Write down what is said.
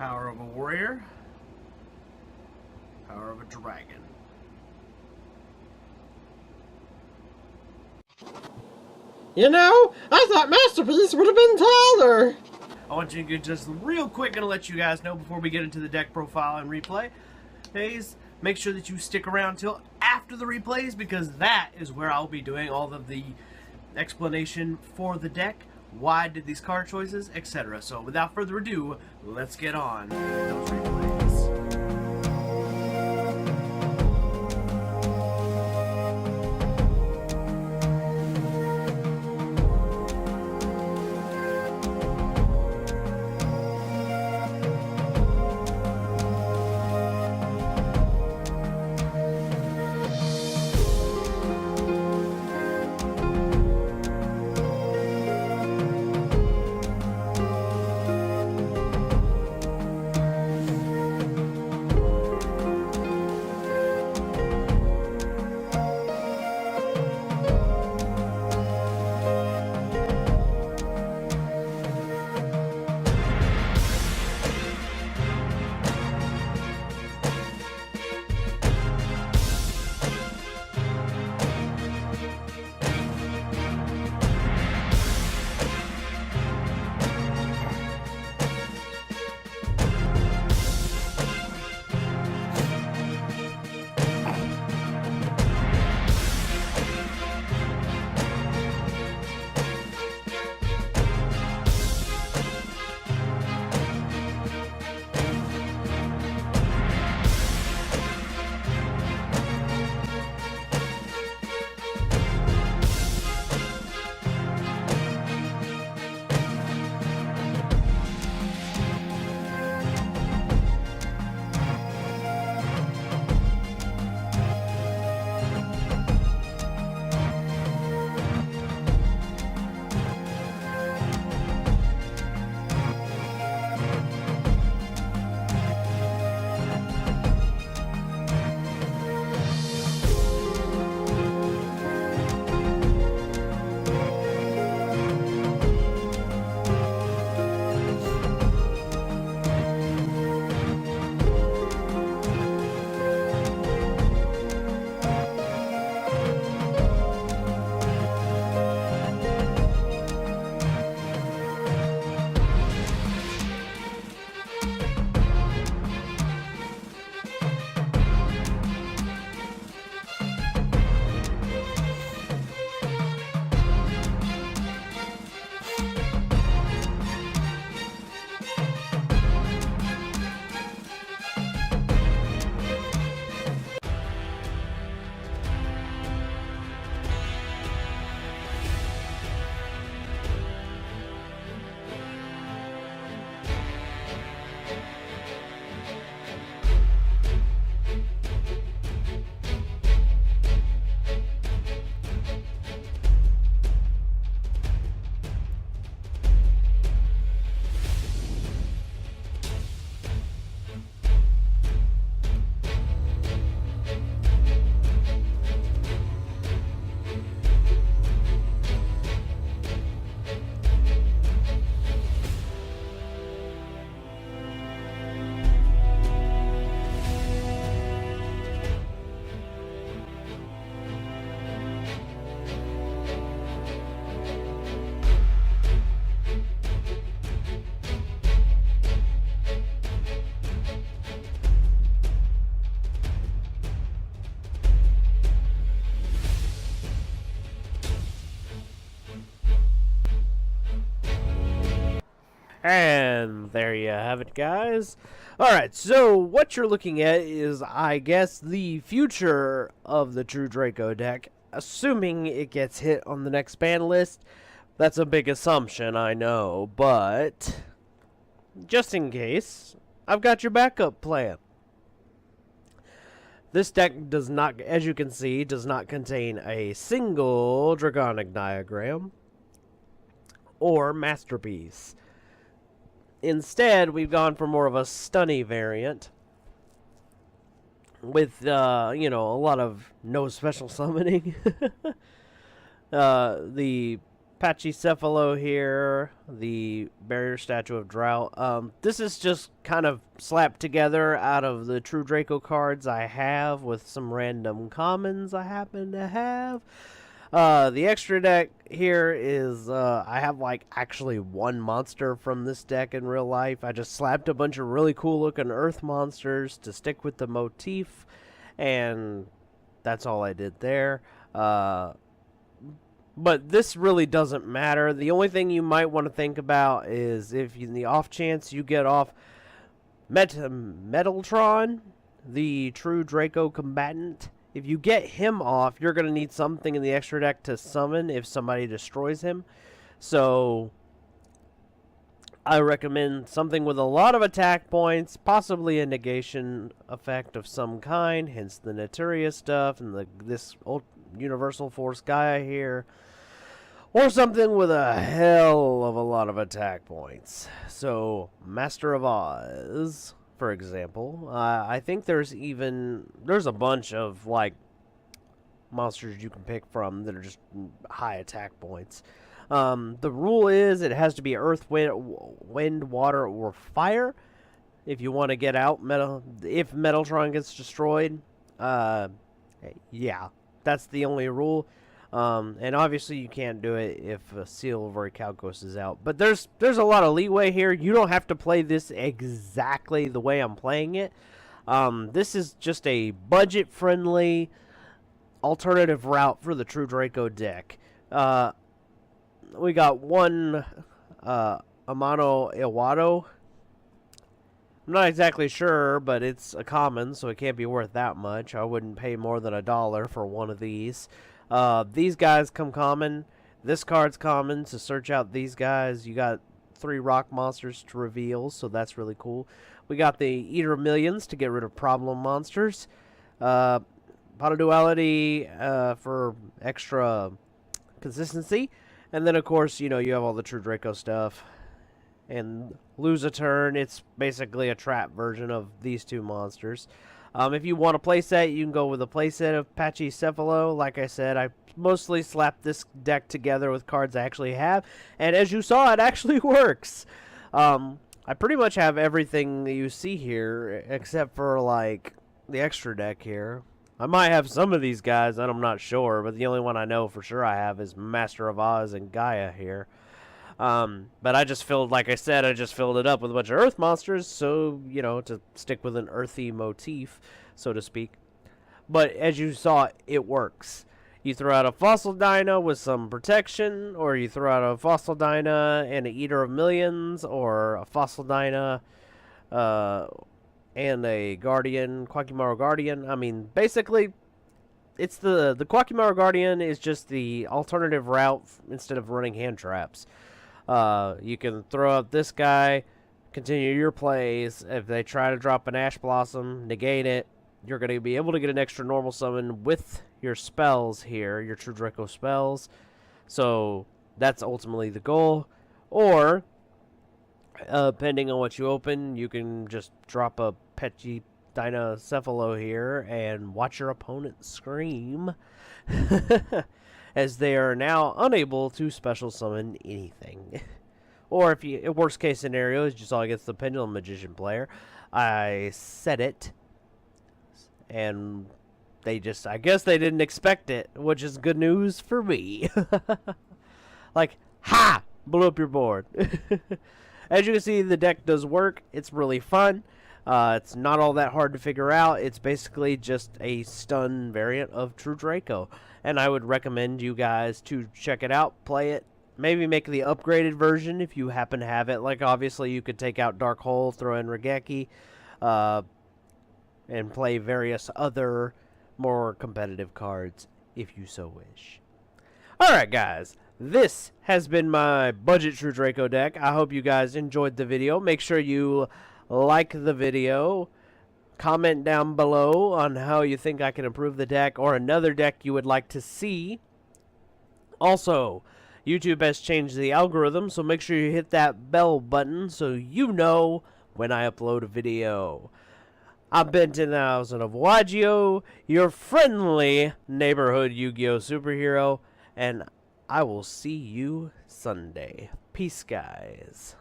Power of a warrior. Power of a dragon. You know, I thought Masterpiece would have been taller. I want you to just real quick, gonna let you guys know before we get into the deck profile and replay. Please make sure that you stick around till after the replays, because that is where I'll be doing all of the explanation for the deck, why I did these card choices, etc. So without further ado, let's get on those replays. And there you have it, guys. Alright, so what you're looking at is, I guess, the future of the True Draco deck, assuming it gets hit on the next ban list. That's a big assumption, I know, but just in case, I've got your backup plan. This deck does not, as you can see, does not contain a single Draconic Diagram or Masterpiece. Instead, we've gone for more of a stunny variant with, you know, a lot of no special summoning. The Pachycephalo here, the barrier statue of drought. This is just kind of slapped together out of the True Draco cards I have with some random commons I happen to have. The extra deck here is, I have like actually one monster from this deck in real life. I just slapped a bunch of really cool looking earth monsters to stick with the motif, and that's all I did there. But this really doesn't matter. The only thing you might want to think about is if in the off chance you get off Metaltron, the True Draco combatant, if you get him off, you're going to need something in the extra deck to summon if somebody destroys him. So I recommend something with a lot of attack points, possibly a negation effect of some kind, hence the Naturia stuff and this old Universal Force Gaia here, or something with a hell of a lot of attack points. So Master of Oz, for example, I think there's a bunch of like monsters you can pick from that are just high attack points. The rule is it has to be earth, wind, water, or fire if you want to get out if Metaltron gets destroyed. Yeah, that's the only rule. And obviously you can't do it if Seal of Orichalcos is out. But there's a lot of leeway here. You don't have to play this exactly the way I'm playing it. This is just a budget-friendly alternative route for the True Draco deck. We got one Amano Iwado. I'm not exactly sure, but it's a common, so it can't be worth that much. I wouldn't pay more than $1 for one of these. These guys come common. This card's common. To search out these guys, you got 3 rock monsters to reveal, so that's really cool. We got the Eater of Millions to get rid of problem monsters. Pot of Duality for extra consistency. And then, of course, you know, you have all the True Draco stuff. And lose a turn, it's basically a trap version of these two monsters. If you want a playset, you can go with a playset of Pachycephalo. Like I said, I mostly slapped this deck together with cards I actually have. And as you saw, it actually works. I pretty much have everything that you see here, except for, like, the extra deck here. I might have some of these guys, and I'm not sure, but the only one I know for sure I have is Master of Oz and Gaia here. But I just filled, like I said, I just filled it up with a bunch of earth monsters, so, you know, to stick with an earthy motif, so to speak. But as you saw, it works. You throw out a Fossil Dyna with some protection, or you throw out a Fossil Dyna and an Eater of Millions, or a Fossil Dyna, and a Guardian, Koa'ki Guardian. I mean, basically, it's the Koa'ki Guardian is just the alternative route instead of running hand traps. You can throw out this guy, continue your plays. If they try to drop an Ash Blossom, negate it. You're going to be able to get an extra normal summon with your spells here, your True Draco spells. So that's ultimately the goal. Or, depending on what you open, you can just drop a Pachycephalo here and watch your opponent scream. As they are now unable to special summon anything. Or if you, worst case scenario, is just all against the Pendulum Magician player. I said it. And they just, I guess they didn't expect it, which is good news for me. Like, ha! Blew up your board. As you can see, the deck does work. It's really fun. It's not all that hard to figure out. It's basically just a stun variant of True Draco. And I would recommend you guys to check it out, play it. Maybe make the upgraded version if you happen to have it. Like, obviously, you could take out Dark Hole, throw in Regeki, and play various other more competitive cards if you so wish. Alright, guys. This has been my budget True Draco deck. I hope you guys enjoyed the video. Make sure you like the video. Comment down below on how you think I can improve the deck or another deck you would like to see. Also, YouTube has changed the algorithm, so make sure you hit that bell button so you know when I upload a video. I've been 10,000 of Wagio, your friendly neighborhood Yu-Gi-Oh! Superhero, and I will see you Sunday. Peace, guys.